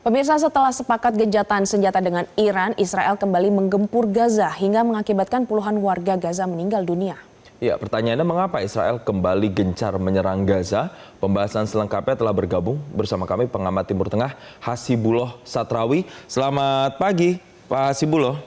Pemirsa, setelah sepakat gencatan senjata dengan Iran, Israel kembali menggempur Gaza hingga mengakibatkan puluhan warga Gaza meninggal dunia. Ya, pertanyaannya mengapa Israel kembali gencar menyerang Gaza? Pembahasan selengkapnya telah bergabung bersama kami pengamat Timur Tengah Hasibullah Satrawi. Selamat pagi, Pak Hasibullah.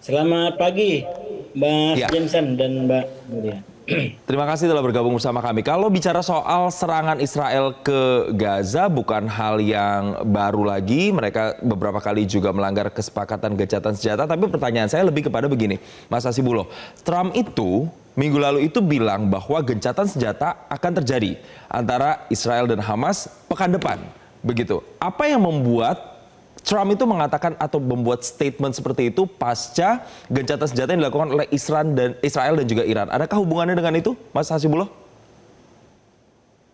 Selamat pagi, Mas Ya. Jensen dan Mbak Mulia. Terima kasih telah bergabung bersama kami. Kalau bicara soal serangan Israel ke Gaza bukan hal yang baru lagi. Mereka beberapa kali juga melanggar kesepakatan gencatan senjata. Tapi pertanyaan saya lebih kepada begini, Mas Hasibullah. Trump itu minggu lalu itu bilang bahwa gencatan senjata akan terjadi antara Israel dan Hamas pekan depan. Begitu. Apa yang membuat Trump itu mengatakan atau membuat statement seperti itu pasca gencatan senjata yang dilakukan oleh Israel dan juga Iran. Adakah hubungannya dengan itu, Mas Hasibullah?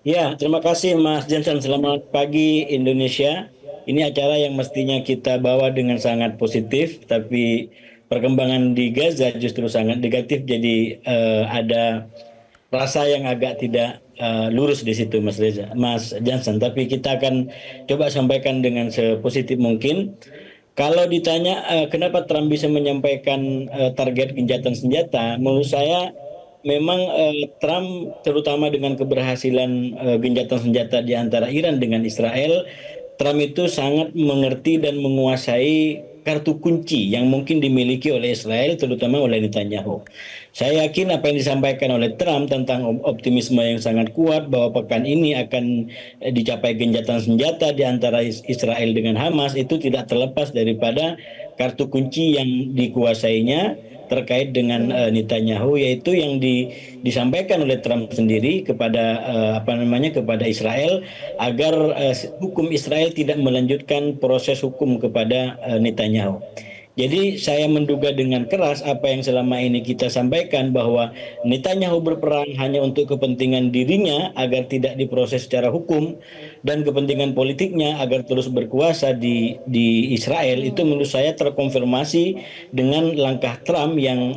Ya, terima kasih Mas Jensen. Selamat pagi Indonesia. Ini acara yang mestinya kita bawa dengan sangat positif, tapi perkembangan di Gaza justru sangat negatif. Jadi ada rasa yang agak tidak lurus di situ, Mas Johnson. Tapi kita akan coba sampaikan dengan sepositif mungkin. Kalau ditanya kenapa Trump bisa menyampaikan target gencatan senjata, menurut saya memang Trump terutama dengan keberhasilan gencatan senjata di antara Iran dengan Israel, Trump itu sangat mengerti dan menguasai kartu kunci yang mungkin dimiliki oleh Israel, terutama oleh Netanyahu. Saya yakin apa yang disampaikan oleh Trump tentang optimisme yang sangat kuat bahwa pekan ini akan dicapai gencatan senjata di antara Israel dengan Hamas itu tidak terlepas daripada kartu kunci yang dikuasainya terkait dengan Netanyahu, yaitu yang disampaikan oleh Trump sendiri kepada kepada Israel agar hukum Israel tidak melanjutkan proses hukum kepada Netanyahu. Jadi saya menduga dengan keras apa yang selama ini kita sampaikan bahwa Netanyahu berperang hanya untuk kepentingan dirinya agar tidak diproses secara hukum dan kepentingan politiknya agar terus berkuasa di Israel, itu menurut saya terkonfirmasi dengan langkah Trump yang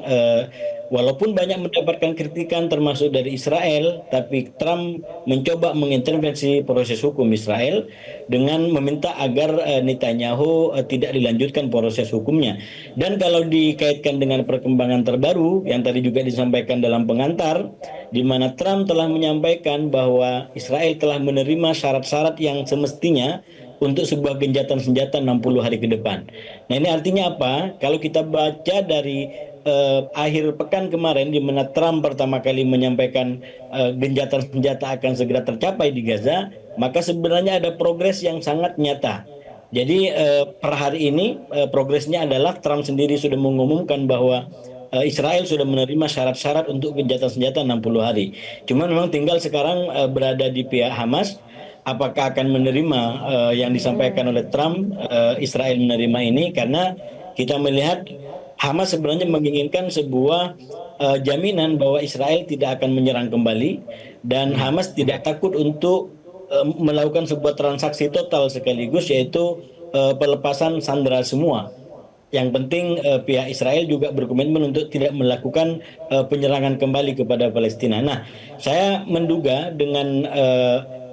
walaupun banyak mendapatkan kritikan termasuk dari Israel, tapi Trump mencoba mengintervensi proses hukum Israel dengan meminta agar Netanyahu tidak dilanjutkan proses hukumnya. Dan kalau dikaitkan dengan perkembangan terbaru yang tadi juga disampaikan dalam pengantar, di mana Trump telah menyampaikan bahwa Israel telah menerima syarat-syarat yang semestinya untuk sebuah gencatan senjata 60 hari ke depan. Nah, ini artinya apa? Kalau kita baca dari akhir pekan kemarin di mana Trump pertama kali menyampaikan gencatan senjata akan segera tercapai di Gaza, maka sebenarnya ada progres yang sangat nyata. Jadi per hari ini progresnya adalah Trump sendiri sudah mengumumkan bahwa Israel sudah menerima syarat-syarat untuk gencatan senjata 60 hari. Cuma memang tinggal sekarang berada di pihak Hamas. Apakah akan menerima yang disampaikan oleh Trump, Israel menerima ini, karena kita melihat Hamas sebenarnya menginginkan sebuah jaminan bahwa Israel tidak akan menyerang kembali dan Hamas tidak takut untuk melakukan sebuah transaksi total sekaligus, yaitu pelepasan sandera semua. Yang penting pihak Israel juga berkomitmen untuk tidak melakukan penyerangan kembali kepada Palestina. Nah, saya menduga dengan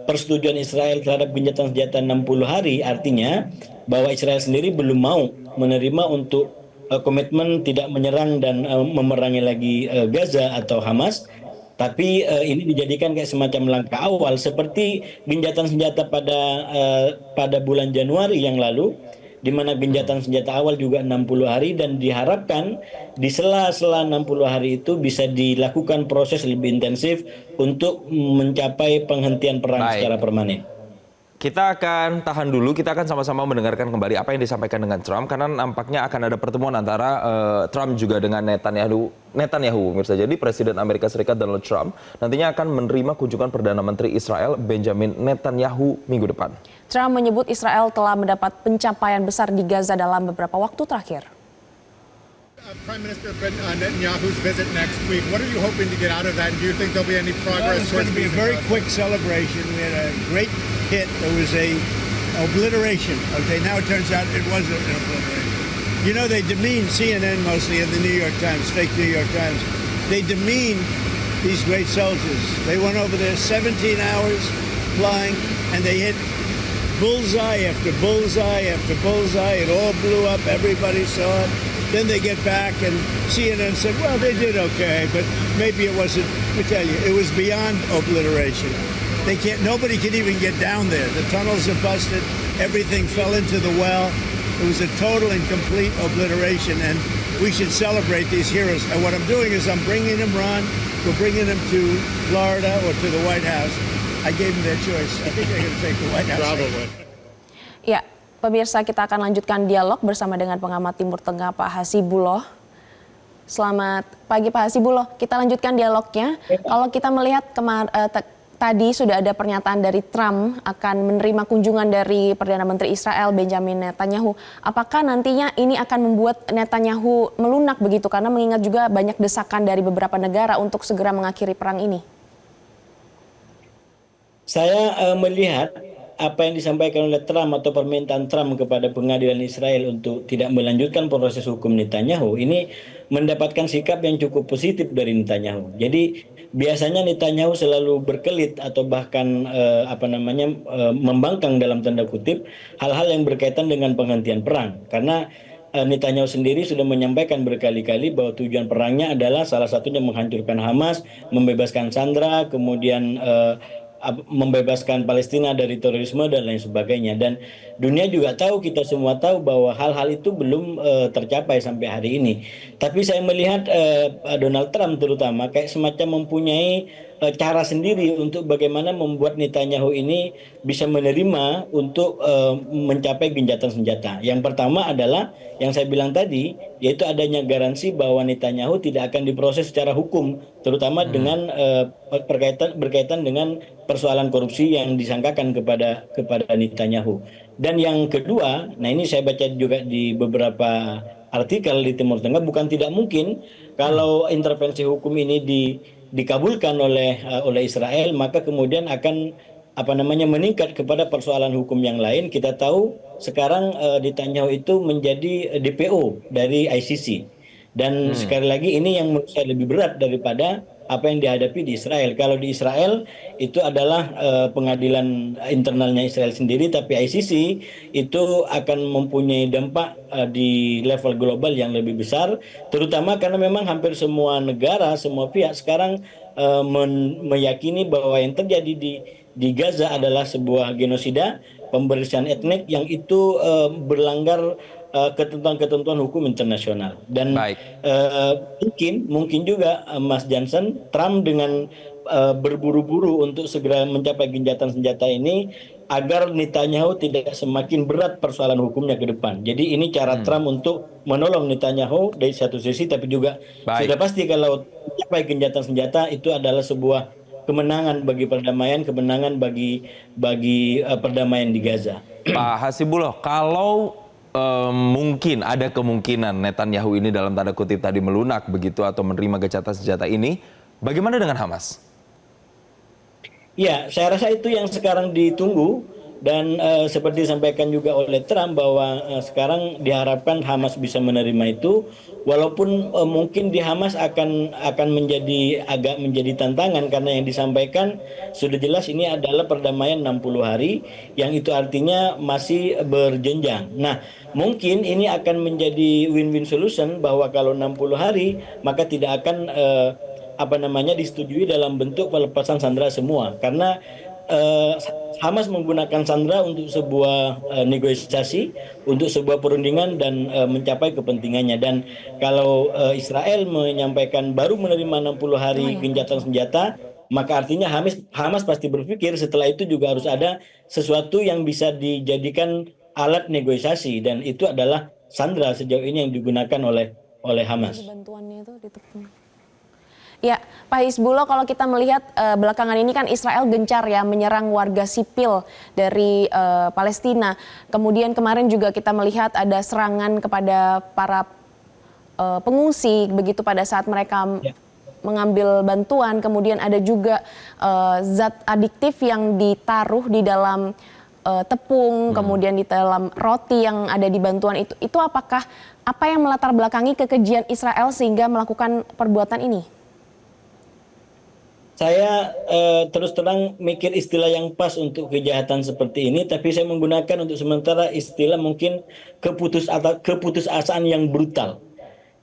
persetujuan Israel terhadap gencatan senjata 60 hari, artinya bahwa Israel sendiri belum mau menerima untuk komitmen tidak menyerang dan memerangi lagi Gaza atau Hamas. Tapi ini dijadikan kayak semacam langkah awal seperti gencatan senjata pada bulan Januari yang lalu, di mana gencatan senjata awal juga 60 hari dan diharapkan di sela-sela 60 hari itu bisa dilakukan proses lebih intensif untuk mencapai penghentian perang secara permanen. Kita akan tahan dulu, kita akan sama-sama mendengarkan kembali apa yang disampaikan dengan Trump, karena nampaknya akan ada pertemuan antara Trump juga dengan Netanyahu. Jadi Presiden Amerika Serikat Donald Trump nantinya akan menerima kunjungan Perdana Menteri Israel Benjamin Netanyahu minggu depan. Trump menyebut Israel telah mendapat pencapaian besar di Gaza dalam beberapa waktu terakhir. Prime Minister Netanyahu's visit next week. What are you hoping to get out of that? And do you think there'll be any progress? Well, it's going to be a very quick celebration. We had a great hit. There was a obliteration. Okay, now it turns out it wasn't an obliteration. You know, they demean CNN mostly and the New York Times, fake New York Times. They demean these great soldiers. They went over there 17 hours flying and they hit bullseye after bullseye after bullseye. It all blew up. Everybody saw it. Then they get back and CNN said, well, they did okay, but maybe it wasn't, let me tell you, it was beyond obliteration. Nobody can even get down there. The tunnels are busted. Everything fell into the well. It was a total and complete obliteration, and we should celebrate these heroes. And what I'm doing is I'm bringing them, Ron, we're bringing them to Florida or to the White House. I gave them their choice. I think they're going to take the White House. Probably. Ya, pemirsa, kita akan lanjutkan dialog bersama dengan pengamat Timur Tengah Pak Hasibuloh. Selamat pagi Pak Hasibuloh, kita lanjutkan dialognya. Kalau kita melihat tadi sudah ada pernyataan dari Trump akan menerima kunjungan dari Perdana Menteri Israel Benjamin Netanyahu. Apakah nantinya ini akan membuat Netanyahu melunak begitu? Karena mengingat juga banyak desakan dari beberapa negara untuk segera mengakhiri perang ini. Saya melihat apa yang disampaikan oleh Trump atau permintaan Trump kepada pengadilan Israel untuk tidak melanjutkan proses hukum Netanyahu ini mendapatkan sikap yang cukup positif dari Netanyahu. Jadi biasanya Netanyahu selalu berkelit atau bahkan membangkang dalam tanda kutip hal-hal yang berkaitan dengan penghentian perang, karena Netanyahu sendiri sudah menyampaikan berkali-kali bahwa tujuan perangnya adalah salah satunya menghancurkan Hamas, membebaskan sandera, kemudian membebaskan Palestina dari terorisme dan lain sebagainya. Dan dunia juga tahu, kita semua tahu bahwa hal-hal itu belum tercapai sampai hari ini. Tapi saya melihat Donald Trump terutama kayak semacam mempunyai cara sendiri untuk bagaimana membuat Netanyahu ini bisa menerima untuk mencapai gencatan senjata. Yang pertama adalah yang saya bilang tadi, yaitu adanya garansi bahwa Netanyahu tidak akan diproses secara hukum, terutama dengan berkaitan dengan persoalan korupsi yang disangkakan kepada Netanyahu. Dan yang kedua, nah ini saya baca juga di beberapa artikel di Timur Tengah, bukan tidak mungkin kalau intervensi hukum ini dikabulkan oleh Israel, maka kemudian akan meningkat kepada persoalan hukum yang lain. Kita tahu sekarang Netanyahu itu menjadi DPO dari ICC, dan sekali lagi ini yang menurut saya lebih berat daripada apa yang dihadapi di Israel. Kalau di Israel itu adalah pengadilan internalnya Israel sendiri, tapi ICC itu akan mempunyai dampak di level global yang lebih besar, terutama karena memang hampir semua negara, semua pihak sekarang meyakini bahwa yang terjadi di Gaza adalah sebuah genosida, pembersihan etnik yang itu berlanggar ketentuan-ketentuan hukum internasional. Dan mungkin juga Mas Johnson, Trump dengan berburu-buru untuk segera mencapai gencatan senjata ini agar Netanyahu tidak semakin berat persoalan hukumnya ke depan. Jadi ini cara Trump untuk menolong Netanyahu dari satu sisi, tapi juga sudah pasti kalau mencapai gencatan senjata itu adalah sebuah kemenangan bagi perdamaian, kemenangan bagi perdamaian di Gaza. Pak Hasibuloh, kalau mungkin ada kemungkinan Netanyahu ini dalam tanda kutip tadi melunak begitu atau menerima gencatan senjata ini, bagaimana dengan Hamas? Ya, saya rasa itu yang sekarang ditunggu, dan seperti disampaikan juga oleh Trump bahwa sekarang diharapkan Hamas bisa menerima itu, walaupun mungkin di Hamas akan menjadi tantangan, karena yang disampaikan sudah jelas ini adalah perdamaian 60 hari yang itu artinya masih berjenjang. Nah, mungkin ini akan menjadi win-win solution bahwa kalau 60 hari maka tidak akan disetujui dalam bentuk pelepasan sandera semua, karena Hamas menggunakan sandera untuk sebuah negosiasi, untuk sebuah perundingan dan mencapai kepentingannya. Dan kalau Israel menyampaikan baru menerima 60 hari gencatan senjata, maka artinya Hamas pasti berpikir setelah itu juga harus ada sesuatu yang bisa dijadikan alat negosiasi, dan itu adalah sandera sejauh ini yang digunakan oleh Hamas. Bantuannya itu ditepung. Ya, Pak Hasibuloh, kalau kita melihat belakangan ini kan Israel gencar ya menyerang warga sipil dari Palestina. Kemudian kemarin juga kita melihat ada serangan kepada para pengungsi begitu pada saat mereka mengambil bantuan. Kemudian ada juga zat adiktif yang ditaruh di dalam tepung, kemudian di dalam roti yang ada di bantuan itu. Itu apa yang melatar belakangi kekejian Israel sehingga melakukan perbuatan ini? Saya terus terang mikir istilah yang pas untuk kejahatan seperti ini, tapi saya menggunakan untuk sementara istilah mungkin keputusasaan yang brutal.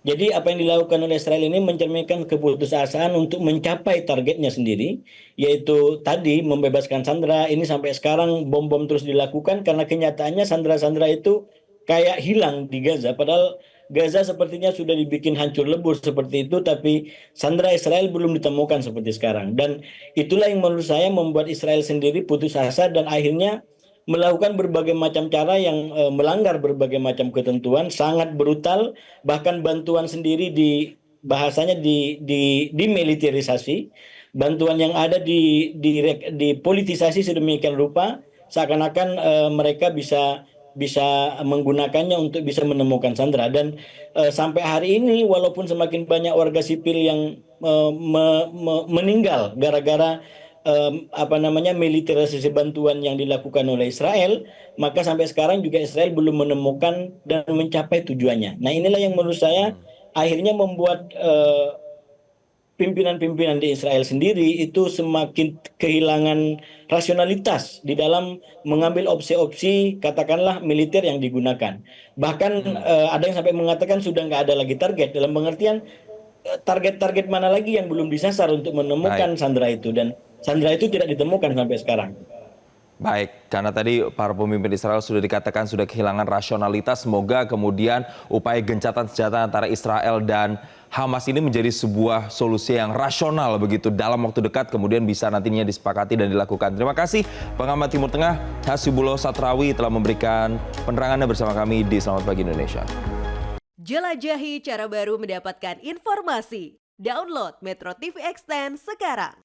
Jadi apa yang dilakukan oleh Israel ini mencerminkan keputusasaan untuk mencapai targetnya sendiri, yaitu tadi membebaskan sandera. Ini sampai sekarang bom-bom terus dilakukan karena kenyataannya sandera-sandera itu kayak hilang di Gaza, padahal Gaza sepertinya sudah dibikin hancur lebur seperti itu, tapi sandera Israel belum ditemukan seperti sekarang. Dan itulah yang menurut saya membuat Israel sendiri putus asa dan akhirnya melakukan berbagai macam cara yang melanggar berbagai macam ketentuan, sangat brutal, bahkan bantuan sendiri bahasanya dimiliterisasi, bantuan yang ada dipolitisasi sedemikian rupa, seakan-akan mereka bisa menggunakannya untuk bisa menemukan sandera. Dan sampai hari ini walaupun semakin banyak warga sipil yang meninggal gara-gara militerisasi bantuan yang dilakukan oleh Israel, maka sampai sekarang juga Israel belum menemukan dan mencapai tujuannya. Nah, inilah yang menurut saya akhirnya membuat pimpinan-pimpinan di Israel sendiri itu semakin kehilangan rasionalitas di dalam mengambil opsi-opsi katakanlah militer yang digunakan. Bahkan ada yang sampai mengatakan sudah nggak ada lagi target, dalam pengertian target-target mana lagi yang belum disasar untuk menemukan sandera itu, dan sandera itu tidak ditemukan sampai sekarang. Baik, karena tadi para pemimpin Israel sudah dikatakan sudah kehilangan rasionalitas, semoga kemudian upaya gencatan senjata antara Israel dan Hamas ini menjadi sebuah solusi yang rasional begitu dalam waktu dekat, kemudian bisa nantinya disepakati dan dilakukan. Terima kasih pengamat Timur Tengah Hasibullah Satrawi telah memberikan penerangannya bersama kami di Selamat Pagi Indonesia. Jelajahi cara baru mendapatkan informasi. Download Metro TV Extend sekarang.